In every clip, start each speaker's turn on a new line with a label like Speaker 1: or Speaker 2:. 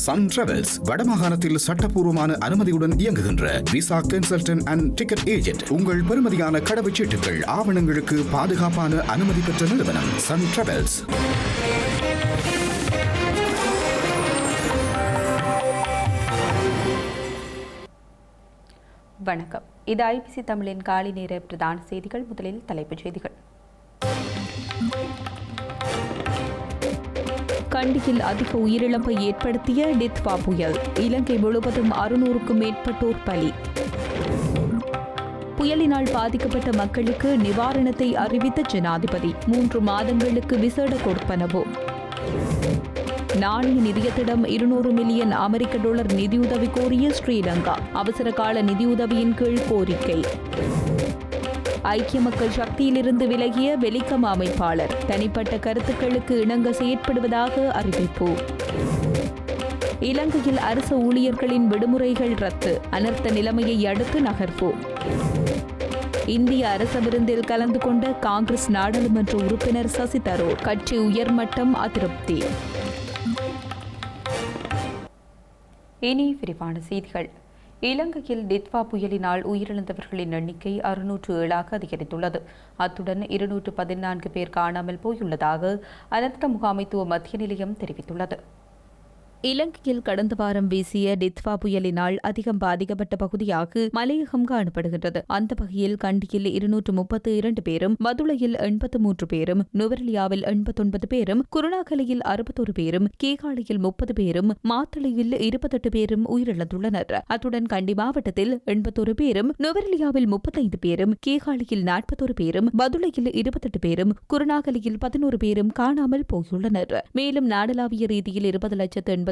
Speaker 1: Sun travels வடமாகாணத்தில் சட்டப்பூர்வமான அனுமதியுடன் இயங்குகின்ற visa consultant and ticket agent. உங்கள் பெறுமதியான கடவுச்சீட்டுகள் ஆவணங்களுக்கு பாதுகாப்பான அனுமதி பெற்ற நிறுவனம் சன் டிராவல்ஸ்.
Speaker 2: வணக்கம். இது ஐபிசி தமிழின் காலை நேர பிரதான செய்திகள். முதலில் தலைப்புச் செய்திகள். கண்டியில் அதிக உயிரிழப்பை ஏற்படுத்திய டித்வா புயல். இலங்கை முழுவதும் 600க்கும் மேற்பட்டோர் பலி. புயலினால் பாதிக்கப்பட்ட மக்களுக்கு நிவாரணத்தை அறிவித்த ஜனாதிபதி. 3 மாதங்களுக்கு விசேட கொடுப்பனவு. நாணய நிதியத்திடம் 200 மில்லியன் அமெரிக்க டாலர் நிதியுதவி கோரிய ஸ்ரீலங்கா. அவசர கால நிதியுதவியின் கீழ் கோரிக்கை. ஐக்கிய மக்கள் சக்தியிலிருந்து விலகிய வெலிகம் அமைப்பாளர். தனிப்பட்ட கருத்துக்களுக்கு இணங்க செயற்படுவதாக அறிவிப்பு. இலங்கையில் அரசு ஊழியர்களின் விடுமுறைகள் ரத்து. அனர்த்த நிலைமையை அடுத்து நகர்வு. இந்திய அரச விருந்தில் கலந்து கொண்ட காங்கிரஸ் நாடாளுமன்ற உறுப்பினர் சசி தரூர். கட்சி உயர்மட்டம் அதிருப்தி. இனி விரிவான செய்திகள். இலங்கையில் டித்வா புயலினால் உயிரிழந்தவர்களின் எண்ணிக்கை 607 அதிகரித்துள்ளது. அத்துடன் 214 பேர் காணாமல் போயுள்ளதாக அனர்த்த முகாமைத்துவ மத்திய நிலையம் தெரிவித்துள்ளது. இலங்கையில் கடந்த வாரம் வீசிய டித்வா புயலினால் அதிகம் பாதிக்கப்பட்ட பகுதியாக மலையகம் காணப்படுகின்றது. அந்த வகையில் கண்டியில் 232 பேரும், பதுளையில் 83 பேரும், நுவரெலியாவில் 89 பேரும், குருணாகலையில் 61 பேரும், கேகாலையில் 30 பேரும், மாத்தளையில் 28 பேரும் உயிரிழந்துள்ளனர். அத்துடன் கண்டி மாவட்டத்தில் 81 பேரும், நுவரெலியாவில் 35 பேரும், கேகாலையில் 41 பேரும், பதுளையில் 28 பேரும், குருணாகலையில் 11 பேரும் காணாமல் போயுள்ளனர். மேலும் நாடளாவிய ரீதியில் 20,82,195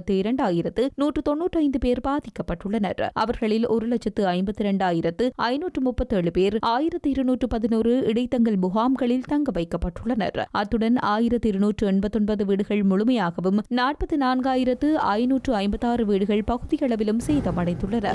Speaker 2: பேர் பாதிக்கப்பட்டுள்ளனர். அவர்களில் 1,52,537 பேர் 1,211 இடைத்தங்கல் முகாம்களில் தங்க வைக்கப்பட்டுள்ளனர். அத்துடன் 1,289 வீடுகள் முழுமையாகவும் 44,556 வீடுகள் பகுதியளவிலும் சேதமடைந்துள்ளன.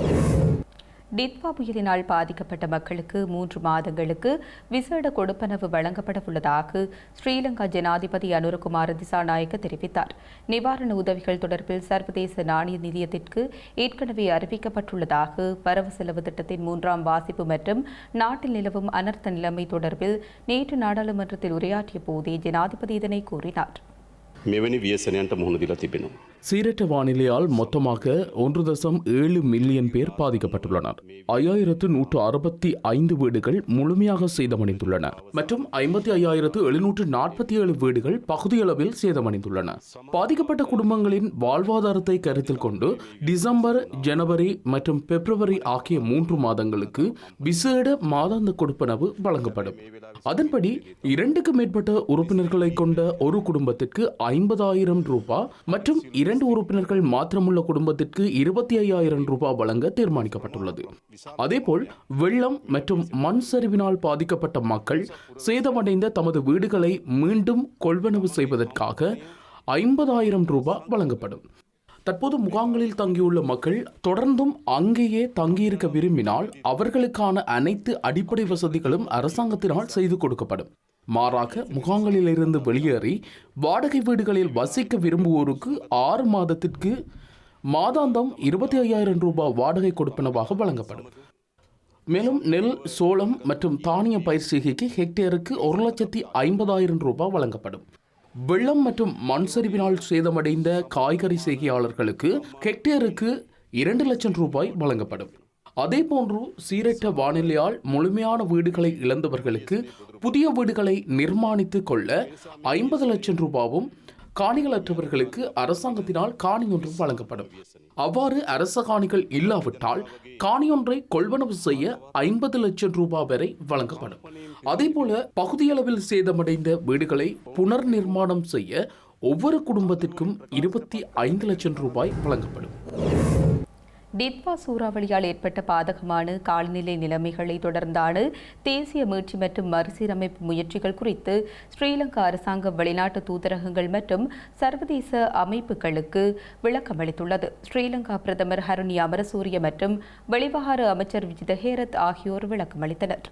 Speaker 2: டித்வா புயலினால் பாதிக்கப்பட்ட மக்களுக்கு 3 மாதங்களுக்கு விசேட கொடுப்பனவு வழங்கப்பட உள்ளதாக ஸ்ரீலங்கா ஜனாதிபதி அனுரகுமார திசாநாயக்க தெரிவித்தார். நிவாரண உதவிகள் தொடர்பில் சர்வதேச நாணய நிதியத்திற்கு ஏற்கனவே அறிவிக்கப்பட்டுள்ளதாக வரவு செலவு திட்டத்தின் 3ஆம் வாசிப்பு மற்றும் நாட்டில் நிலவும் அனர்த்த நிலைமை தொடர்பில் நேற்று நாடாளுமன்றத்தில் உரையாற்றிய போதே ஜனாதிபதி இதனை கூறினார்.
Speaker 3: මෙවැනි ව්‍යසනයන්ට මුහුණ දීලා තිබෙනවා.
Speaker 4: சீரற்ற வானிலையால் மொத்தமாக 1.7 மில்லியன் பேர் பாதிக்கப்பட்டுள்ளனர். 5,165 வீடுகள் முழுமையாக சேதமடைந்துள்ளன மற்றும் 55,747 வீடுகள் பகுதியளவில் சேதமடைந்துள்ளன. பாதிக்கப்பட்ட குடும்பங்களின் வாழ்வாதாரத்தை கருத்தில் கொண்டு டிசம்பர், ஜனவரி மற்றும் பிப்ரவரி ஆகிய 3 மாதங்களுக்கு விசேட மாதாந்த கொடுப்பனவு வழங்கப்படும். அதன்படி 2க்கு மேற்பட்ட உறுப்பினர்களை கொண்ட ஒரு குடும்பத்திற்கு 50,000 ரூபாய் மற்றும் 2 உறுப்பினர்கள் மாத்திரமுள்ள குடும்பத்திற்கு 25,000 ரூபாய் வழங்க தீர்மானிக்கப்பட்டுள்ளது. அதேபோல் வெள்ளம் மற்றும் மண் சரிவினால் பாதிக்கப்பட்ட மக்கள் சேதமடைந்த தமது வீடுகளை மீண்டும் கொள்வனவு செய்வதற்காக 50,000 ரூபாய் வழங்கப்படும். தற்போது முகாம்களில் தங்கியுள்ள மக்கள் தொடர்ந்தும் அங்கேயே தங்கியிருக்க விரும்பினால் அவர்களுக்கான அனைத்து அடிப்படை வசதிகளும் அரசாங்கத்தினால் செய்து கொடுக்கப்படும். மாறாக முகாம்களிலிருந்து வெளியேறி வாடகை வீடுகளில் வசிக்க விரும்புவோருக்கு 6 மாதத்திற்கு மாதாந்தம் 25,000 ரூபாய் வாடகை கொடுப்பனவாக வழங்கப்படும். மேலும் நெல், சோளம் மற்றும் தானிய பயிர் செய்கைக்கு ஹெக்டேருக்கு 1,50,000 ரூபாய் வழங்கப்படும். வெள்ளம் மற்றும் மண் சரிவினால் சேதமடைந்த காய்கறி செய்கையாளர்களுக்கு ஹெக்டேருக்கு 2 லட்சம் ரூபாய் வழங்கப்படும். அதேபோன்று சீரற்ற வானிலையால் முழுமையான வீடுகளை இழந்தவர்களுக்கு புதிய வீடுகளை நிர்மாணித்துக் கொள்ள 50 லட்சம் ரூபாவும், காணிகளற்றவர்களுக்கு அரசாங்கத்தினால் காணி ஒன்றும் வழங்கப்படும். அவ்வாறு அரச காணிகள் இல்லாவிட்டால் காணியொன்றை கொள்வனவு செய்ய 50 லட்சம் ரூபாய் வரை வழங்கப்படும். அதேபோல பகுதியளவில் சேதமடைந்த வீடுகளை புனர் நிர்மாணம் செய்ய ஒவ்வொரு குடும்பத்திற்கும் 25 லட்சம் ரூபாய் வழங்கப்படும்.
Speaker 2: டித்வா சூறாவளியால் ஏற்பட்ட பாதகமான காலநிலை நிலைமைகளை தொடர்ந்தான தேசிய மீட்சி மற்றும் மறுசீரமைப்பு முயற்சிகள் குறித்து ஸ்ரீலங்கா அரசாங்கம் வெளிநாட்டு தூதரகங்கள் மற்றும் சர்வதேச அமைப்புகளுக்கு விளக்கமளித்துள்ளது. ஸ்ரீலங்கா பிரதமர் ஹருணி அமரசூரிய மற்றும் வெளிவகார அமைச்சர் விஜித ஹேரத் ஆகியோர் விளக்கமளித்தனர்.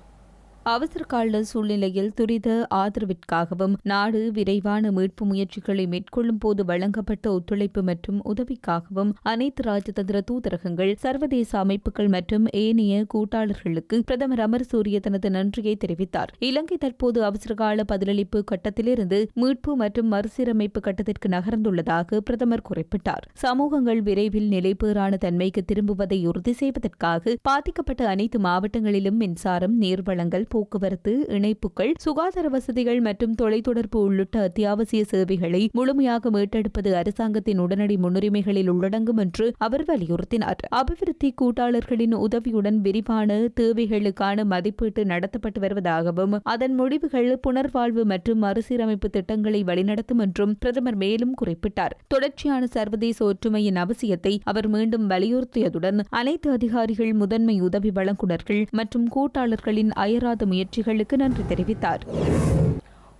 Speaker 2: அவசரகால சூழ்நிலையில் துரித ஆதரவிற்காகவும் நாடு விரைவான மீட்பு முயற்சிகளை மேற்கொள்ளும் போது வழங்கப்பட்ட ஒத்துழைப்பு மற்றும் உதவிக்காகவும் அனைத்து ராஜதந்திர தூதரகங்கள் சர்வதேச அமைப்புகள் மற்றும் ஏனைய கூட்டாளர்களுக்கு பிரதமர் அமரசூரிய தனது நன்றியை தெரிவித்தார். இலங்கை தற்போது அவசரகால பதிலளிப்பு கட்டத்திலிருந்து மீட்பு மற்றும் மறுசீரமைப்பு கட்டத்திற்கு நகர்ந்துள்ளதாக பிரதமர் குறிப்பிட்டார். சமூகங்கள் விரைவில் நிலைபேறான தன்மைக்கு திரும்புவதை உறுதி செய்வதற்காக பாதிக்கப்பட்ட அனைத்து மாவட்டங்களிலும் மின்சாரம், நீர்வளங்கள், போக்குவரத்து, இணைப்புகள், சுகாதார வசதிகள் மற்றும் தொலைத்தொடர்பு உள்ளிட்ட அத்தியாவசிய சேவைகளை முழுமையாக மீட்டெடுப்பது அரசாங்கத்தின் உடனடி முன்னுரிமைகளில் உள்ளடங்கும் என்று அவர் வலியுறுத்தினார். அபிவிருத்தி கூட்டாளர்களின் உதவியுடன் விரிவான தேவைகளுக்கான மதிப்பீட்டு நடத்தப்பட்டு வருவதாகவும் அதன் முடிவுகள் புனர்வாழ்வு மற்றும் மறுசீரமைப்பு திட்டங்களை வழிநடத்தும் என்றும் பிரதமர் மேலும் குறிப்பிட்டார். தொடர்ச்சியான சர்வதேச ஒற்றுமையின் அவசியத்தை அவர் மீண்டும் வலியுறுத்தியதுடன் அனைத்து அதிகாரிகள், முதன்மை உதவி வழங்குநர்கள் மற்றும் கூட்டாளர்களின் அயராத முயற்சிகளுக்கு நன்றி தெரிவித்தார்.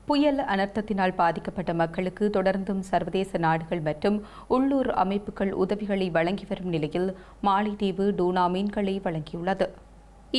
Speaker 2: புயல் அனர்த்தத்தினால் பாதிக்கப்பட்ட மக்களுக்கு தொடர்ந்தும் சர்வதேச நாடுகள் மற்றும் உள்ளூர் அமைப்புகள் உதவிகளை வழங்கி வரும் நிலையில் மாலைதீவு டூனா மீன்களை வழங்கியுள்ளது.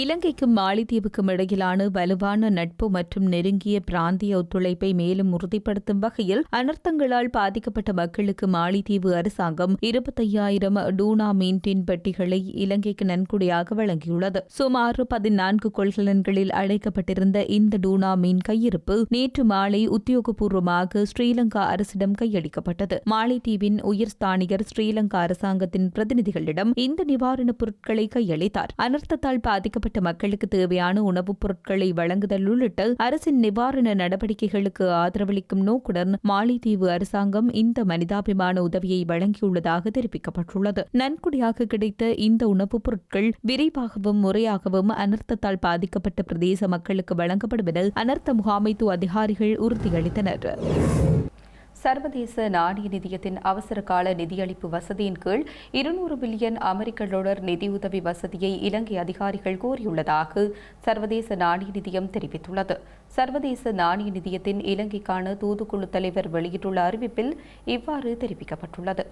Speaker 2: இலங்கைக்கும் மாலைதீவுக்கும் இடையிலான வலுவான நட்பு மற்றும் நெருங்கிய பிராந்திய ஒத்துழைப்பை மேலும் உறுதிப்படுத்தும் வகையில் அனர்த்தங்களால் பாதிக்கப்பட்ட மக்களுக்கு மாலைதீவு அரசாங்கம் 25,000 டூனா மீன் டின் பெட்டிகளை இலங்கைக்கு நன்கொடையாக வழங்கியுள்ளது. சுமார் 14 கொள்கலன்களில் அடைக்கப்பட்டிருந்த இந்த டூனா மீன் கையிருப்பு நேற்று மாலை உத்தியோகபூர்வமாக ஸ்ரீலங்கா அரசிடம் கையளிக்கப்பட்டது. மாலைதீவின் உயர்ஸ்தானிகர் ஸ்ரீலங்கா அரசாங்கத்தின் பிரதிநிதிகளிடம் இந்த நிவாரணப் பொருட்களை கையளித்தார். அனர்த்தத்தால் பாதிக்கப்பட்ட மக்களுக்கு தேவையான உணவுப் பொருட்களை வழங்குதல் உள்ளிட்ட அரசின் நிவாரண நடவடிக்கைகளுக்கு ஆதரவளிக்கும் நோக்குடன் மாலைதீவு அரசாங்கம் இந்த மனிதாபிமான உதவியை வழங்கியுள்ளதாக தெரிவிக்கப்பட்டுள்ளது. நன்கொடையாக கிடைத்த இந்த உணவுப் பொருட்கள் விரைவாகவும் முறையாகவும் அனர்த்தத்தால் பாதிக்கப்பட்ட பிரதேச மக்களுக்கு வழங்கப்படும் என அனர்த்த முகாமைத்துவ அதிகாரிகள் உறுதியளித்தனர். சர்வதேச நாணய நிதியத்தின் அவசர கால நிதியளிப்பு வசதியின் கீழ் 200 பில்லியன் அமெரிக்க டாலர் நிதியுதவி வசதியை இலங்கை அதிகாரிகள் கோரியுள்ளதாக சர்வதேச நாணய நிதியம் தெரிவித்துள்ளது. சர்வதேச நாணய நிதியத்தின் இலங்கைக்கான தூதுக்குழு தலைவர் வெளியிட்டுள்ள அறிவிப்பில் இவ்வாறு தெரிவிக்கப்பட்டுள்ளது.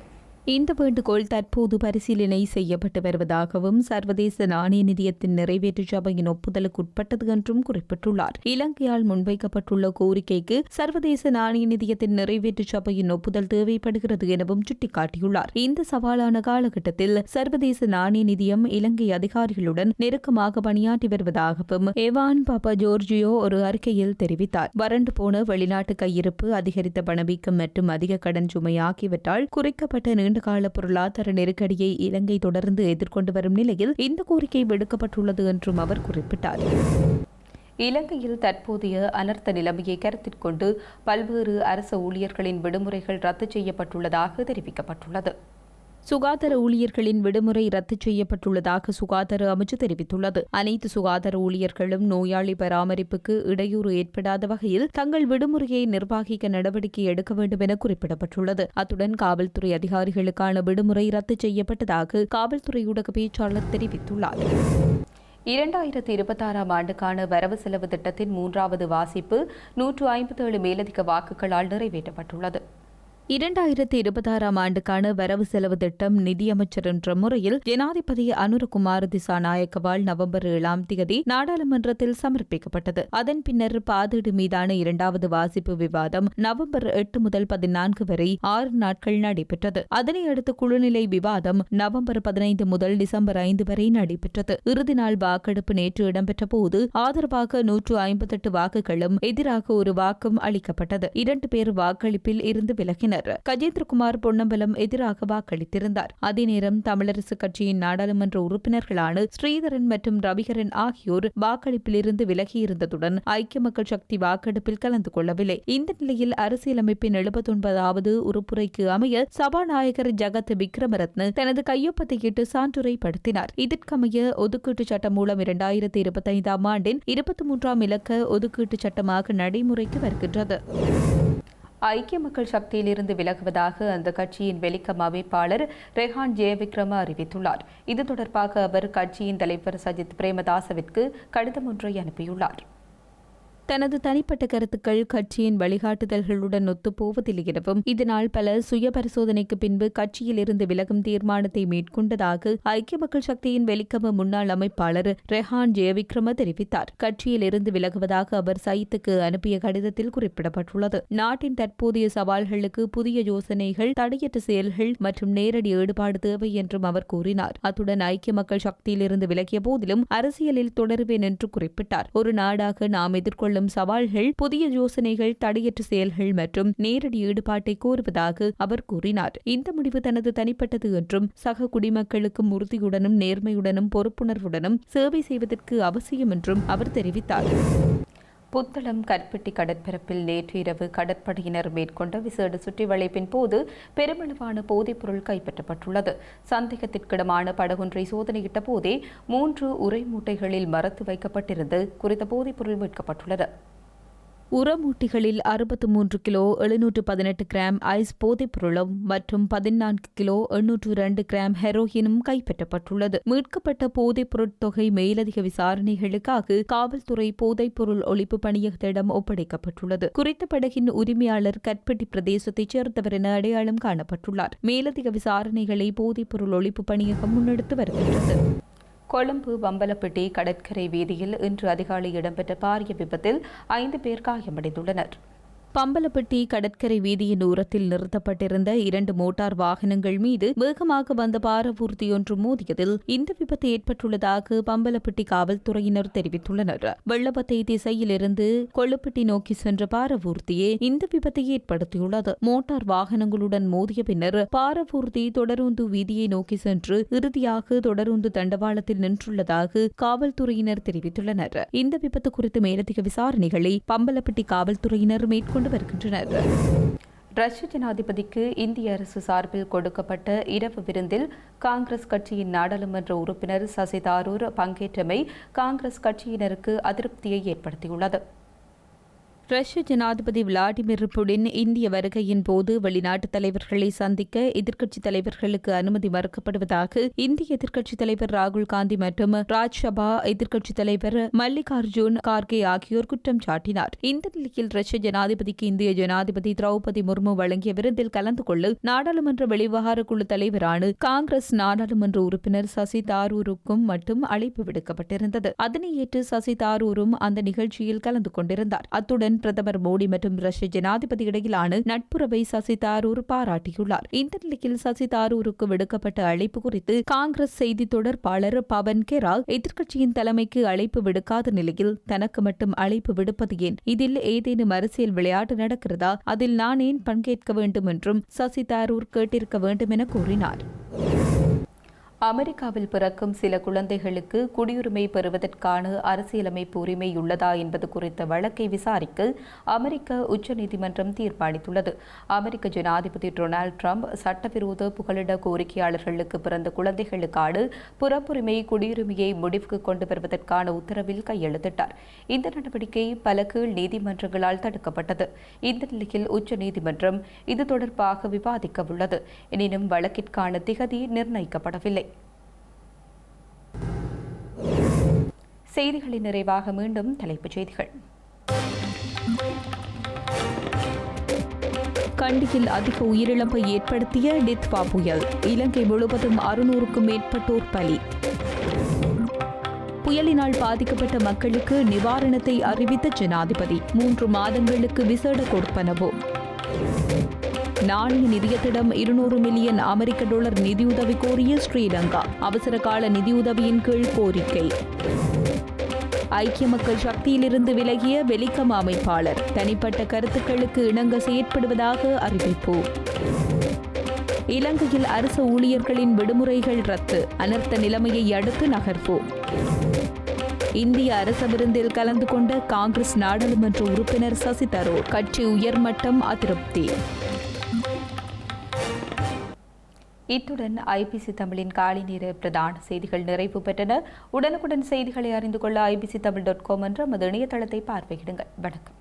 Speaker 2: இந்த வேண்டுகோள் தற்போது பரிசீலனை செய்யப்பட்டு வருவதாகவும் சர்வதேச நாணய நிதியத்தின் நிறைவேற்று சபையின் ஒப்புதலுக்கு உட்பட்டது என்றும் குறிப்பிட்டுள்ளார். இலங்கையால் முன்வைக்கப்பட்டுள்ள கோரிக்கைக்கு சர்வதேச நாணய நிதியத்தின் நிறைவேற்று சபையின் ஒப்புதல் தேவைப்படுகிறது எனவும் சுட்டிக்காட்டியுள்ளார். இந்த சவாலான காலகட்டத்தில் சர்வதேச நாணய நிதியம் இலங்கை அதிகாரிகளுடன் நெருக்கமாக பணியாற்றி வருவதாகவும் எவான் பாப்பா ஜோர்ஜியோ ஒரு அறிக்கையில் தெரிவித்தார். வறண்டு போன வெளிநாட்டு கையிருப்பு, அதிகரித்த பணவீக்கம் மற்றும் அதிக கடன் சுமை ஆகியவற்றால் குறைக்கப்பட்ட நீண்டகால பொருளாதார நெருக்கடியை இலங்கை தொடர்ந்து எதிர்கொண்டு வரும் நிலையில் இந்த கோரிக்கை விடுக்கப்பட்டுள்ளது என்றும் அவர் குறிப்பிட்டார். இலங்கையில் தற்போதைய அனர்த்த நிலைமையை கருத்தில் கொண்டு பல்வேறு அரசு ஊழியர்களின் விடுமுறைகள் ரத்து செய்யப்பட்டுள்ளதாக தெரிவிக்கப்பட்டுள்ளது. சுகாதார ஊழியர்களின் விடுமுறை ரத்து செய்யப்பட்டுள்ளதாக சுகாதார அமைச்சு தெரிவித்துள்ளது. அனைத்து சுகாதார ஊழியர்களும் நோயாளி பராமரிப்புக்கு இடையூறு ஏற்படாத வகையில் தங்கள் விடுமுறையை நிர்வகிக்க நடவடிக்கை எடுக்க வேண்டும் என குறிப்பிடப்பட்டுள்ளது. அத்துடன் காவல்துறை அதிகாரிகளுக்கான விடுமுறை ரத்து செய்யப்பட்டதாக காவல்துறை ஊடக பேச்சாளர் தெரிவித்துள்ளார். 2026 ஆண்டுக்கான வரவு செலவு திட்டத்தின் 3வது வாசிப்பு 157 மேலதிக வாக்குகளால் நிறைவேற்றப்பட்டுள்ளது. 2026 ஆண்டுக்கான வரவு செலவு திட்டம் நிதியமைச்சர் என்ற முறையில் ஜனாதிபதி அனுரகுமார் திசாநாயக்கவால் நவம்பர் 7 நாடாளுமன்றத்தில் சமர்ப்பிக்கப்பட்டது. அதன் பின்னர் பாதீடு மீதான 2வது வாசிப்பு விவாதம் நவம்பர் 8 முதல் 14 வரை 6 நாட்கள் நடைபெற்றது. அதனையடுத்து குழுநிலை விவாதம் நவம்பர் 15 முதல் டிசம்பர் 5 வரை நடைபெற்றது. இறுதி நாள் வாக்கெடுப்பு நேற்று இடம்பெற்ற போது ஆதரவாக 158 வாக்குகளும் எதிராக ஒரு வாக்கும் அளிக்கப்பட்டது. 2 பேர் வாக்களிப்பில் இருந்து விலகினர். கஜேந்திரகுமார் பொன்னம்பலம் எதிராக வாக்களித்திருந்தார். அதே நேரம் தமிழரசு கட்சியின் நாடாளுமன்ற உறுப்பினர்களான ஸ்ரீதரன் மற்றும் ரவிகரன் ஆகியோர் வாக்களிப்பிலிருந்து விலகியிருந்ததுடன் ஐக்கிய மக்கள் சக்தி வாக்கெடுப்பில் கலந்து கொள்ளவில்லை. இந்த நிலையில் அரசியலமைப்பின் 79வது உறுப்புரைக்கு அமைய சபாநாயகர் ஜகத் விக்ரமரத்ன தனது கையொப்பத்தையிட்டு சான்றுரைப்படுத்தினார். இதற்கமைய ஒதுக்கீட்டு சட்டம் மூலம் 2025 ஆண்டின் 23ஆம் இலக்க ஒதுக்கீட்டு சட்டமாக நடைமுறைக்கு வருகின்றது. ஐக்கிய மக்கள் சக்தியிலிருந்து விலகுவதாக அந்த கட்சியின் வெளிக்கம் அமைப்பாளர் ரெஹான் ஜெயவிக்ரம அறிவித்துள்ளார். இது தொடர்பாக அவர் கட்சியின் தலைவர் சஜித் பிரேமதாசவிற்கு கடிதம் ஒன்றை அனுப்பியுள்ளார். தனது தனிப்பட்ட கருத்துக்கள் கட்சியின் வழிகாட்டுதல்களுடன் ஒத்துப்போவதில்லை எனவும் இதனால் பல சுய பரிசோதனைக்கு பின்பு கட்சியில் இருந்து விலகும் தீர்மானத்தை மேற்கொண்டதாக ஐக்கிய மக்கள் சக்தியின் வெலிகம முன்னாள் அமைப்பாளர் ரெஹான் ஜெயவிக்ரம தெரிவித்தார். கட்சியில் இருந்து விலகுவதாக அவர் சயித்துக்கு அனுப்பிய கடிதத்தில் குறிப்பிடப்பட்டுள்ளது. நாட்டின் தற்போதைய சவால்களுக்கு புதிய யோசனைகள், தடையற்ற செயல்கள் மற்றும் நேரடி ஈடுபாடு தேவை என்றும் அவர் கூறினார். அத்துடன் ஐக்கிய மக்கள் சக்தியில் இருந்து விலகிய போதிலும் அரசியலில் தொடருவேன் என்று குறிப்பிட்டார். ஒரு நாடாக நாம் எதிர்கொள்ளும் சவால்கள், புதிய யோசனைகள், தடையற்ற செயல்கள் மற்றும் நேரடி ஈடுபாட்டை கோருவதாக அவர் கூறினார். இந்த முடிவு தனது தனிப்பட்டது என்றும் சக குடிமக்களுக்கும் உறுதியுடனும் நேர்மையுடனும் பொறுப்புணர்வுடனும் சேவை செய்வதற்கு அவசியம் என்றும் அவர் தெரிவித்தார். புத்தளம் கற்பட்டி கடற்பரப்பில் நேற்று இரவு கடற்படையினர் மேற்கொண்ட விசேட சுற்றி வளைப்பின் போது பெருமளவான போதைப்பொருள் கைப்பற்றப்பட்டுள்ளது. சந்தேகத்திற்கிடமான படகொன்றை சோதனையிட்ட போதே 3 உரை மூட்டைகளில் மறைத்து வைக்கப்பட்டிருந்து குறித்த போதைப்பொருள் மீட்கப்பட்டுள்ளது. உரமூட்டிகளில் 63 கிலோ 718 கிராம் ஐஸ் போதைப் பொருளும் மற்றும் 14 கிலோ 802 கிராம் ஹெரோயினும் கைப்பற்றப்பட்டுள்ளது. மீட்கப்பட்ட போதைப் பொருட்தொகை மேலதிக விசாரணைகளுக்காக காவல்துறை போதைப் பொருள் ஒழிப்பு பணியகத்திடம் ஒப்படைக்கப்பட்டுள்ளது. குறித்த படகின் உரிமையாளர் கற்பட்டி பிரதேசத்தைச் சேர்ந்தவர் என அடையாளம் காணப்பட்டுள்ளார். மேலதிக விசாரணைகளை போதைப் பொருள் ஒழிப்பு பணியகம் முன்னெடுத்து வருகின்றது. கொழும்பு பம்பலப்பிட்டி கடற்கரை வீதியில் இன்று அதிகாலை இடம்பெற்ற பாரிய விபத்தில் 5 பேர் காயமடைந்துள்ளனர். பம்பலப்பட்டி கடற்கரை வீதியின் ஓரத்தில் நிறுத்தப்பட்டிருந்த 2 மோட்டார் வாகனங்கள் மீது வேகமாக வந்த பாரவூர்தியொன்று மோதியதில் இந்த விபத்து ஏற்பட்டுள்ளதாக பம்பலப்பட்டி காவல்துறையினர் தெரிவித்துள்ளனர். வெள்ளப்பத்தை திசையிலிருந்து கொள்ளுப்பட்டி நோக்கி சென்ற பாரவூர்தியே இந்த விபத்தை ஏற்படுத்தியுள்ளது. மோட்டார் வாகனங்களுடன் மோதிய பின்னர் பாரவூர்தி தொடருந்து வீதியை நோக்கி சென்று இறுதியாக தொடருந்து தண்டவாளத்தில் நின்றுள்ளதாக காவல்துறையினர் தெரிவித்துள்ளனர். இந்த விபத்து குறித்து மேலதிக விசாரணைகளை பம்பலப்பட்டி காவல்துறையினர் மேற்கொண்டு வருகின்றனர். ரஷ்ய ஜனாதிபதிக்கு இந்திய அரசு சார்பில் கொடுக்கப்பட்ட இரவு விருந்தில் காங்கிரஸ் கட்சியின் நாடாளுமன்ற உறுப்பினர் சசி தாரூர் பங்கேற்றமை காங்கிரஸ் கட்சியினருக்கு அதிருப்தியை ஏற்படுத்தியுள்ளது. ரஷ்ய ஜனாதிபதி விளாடிமிர் புடின் இந்திய வருகையின் போது வெளிநாட்டு தலைவர்களை சந்திக்க எதிர்க்கட்சித் தலைவர்களுக்கு அனுமதி மறுக்கப்படுவதாக இந்திய எதிர்க்கட்சித் தலைவர் ராகுல் காந்தி மற்றும் ராஜ்யசபா எதிர்க்கட்சித் தலைவர் மல்லிகார்ஜுன் கார்கே ஆகியோர் குற்றம் சாட்டினார். இந்த நிலையில் ரஷ்ய ஜனாதிபதிக்கு இந்திய ஜனாதிபதி திரௌபதி முர்மு வழங்கிய விருந்தில் கலந்து கொள்ள நாடாளுமன்ற வெளிவகார குழு தலைவரான காங்கிரஸ் நாடாளுமன்ற உறுப்பினர் சசி தாரூருக்கும் மட்டும் அழைப்பு விடுக்கப்பட்டிருந்தது. அதனை ஏற்று சசி தாரூரும் அந்த நிகழ்ச்சியில் கலந்து கொண்டிருந்தார். அத்துடன் பிரதமர் மோடி மற்றும் ரஷ்ய ஜனாதிபதி இடையிலான நட்புறவை சசி தாரூர் பாராட்டியுள்ளார். இந்த நிலையில் சசி தாரூருக்கு விடுக்கப்பட்ட அழைப்பு குறித்து காங்கிரஸ் செய்தி தொடர்பாளர் பவன் கெரா எதிர்க்கட்சியின் தலைமைக்கு அழைப்பு விடுக்காத நிலையில் தனக்கு மட்டும் அழைப்பு விடுப்பது ஏன்? இதில் ஏதேனும் அரசியல் விளையாட்டு நடக்கிறதா? அதில் நான் ஏன் பங்கேற்க வேண்டும் என்றும் சசி தாரூர் கேட்டிருக்க வேண்டும் என கூறினார். அமெரிக்காவில் பிறக்கும் சில குழந்தைகளுக்கு குடியுரிமை பெறுவதற்கான அரசியலமைப்பு உரிமை உள்ளதா என்பது குறித்த வழக்கை விசாரிக்க அமெரிக்க உச்சநீதிமன்றம் தீர்மானித்துள்ளது. அமெரிக்க ஜனாதிபதி டொனால்டு டிரம்ப் சட்டவிரோத புகலிட கோரிக்கையாளர்களுக்கு பிறந்த குழந்தைகளுக்கான புறப்புரிமை குடியுரிமையை முடிவுக்கு கொண்டு வருவதற்கான உத்தரவில் கையெழுத்திட்டார். இந்த நடவடிக்கை பல கீழ் நீதிமன்றங்களால் தடுக்கப்பட்டது. இந்த நிலையில் உச்சநீதிமன்றம் இது தொடர்பாக விவாதிக்க உள்ளது. எனினும் வழக்கிற்கான திகதி நிர்ணயிக்கப்படவில்லை. செய்திகளின் நிறைவாக மீண்டும் தலைப்புச் செய்திகள். கண்டியில் அதிக உயிரிழப்பை ஏற்படுத்திய டித்வா புயல். இலங்கை முழுவதும் 600க்கும் மேற்பட்டோர் பலி. புயலினால் பாதிக்கப்பட்ட மக்களுக்கு நிவாரணத்தை அறிவித்த ஜனாதிபதி. 3 மாதங்களுக்கு விசேட கொடுப்பனவு. நாணய நிதியத்திடம் 200 மில்லியன் அமெரிக்க டாலர் நிதியுதவி கோரிய ஸ்ரீலங்கா. அவசரகால நிதியுதவியின் கீழ் கோரிக்கை. ஐக்கிய மக்கள் சக்தியிலிருந்து விலகிய வெலிகம அமைப்பாளர். தனிப்பட்ட கருத்துக்களுக்கு இணங்க செயற்படுவதாக அறிவிப்பு. இலங்கையில் அரசு ஊழியர்களின் விடுமுறைகள் ரத்து. அனர்த்த நிலைமையை அடுத்து நகர்வு. இந்திய அரச விருந்தில் கலந்து கொண்ட காங்கிரஸ் நாடாளுமன்ற உறுப்பினர் சசி தரூர். கட்சி உயர்மட்டம் அதிருப்தி. இத்துடன் ஐபிசி தமிழின் காலை நேர பிரதான செய்திகள் நிறைவு பெற்றன. உடனுக்குடன் செய்திகளை அறிந்து கொள்ள ibctamil.com என்ற நமது இணையதளத்தை பார்வையிடுங்கள். வணக்கம்.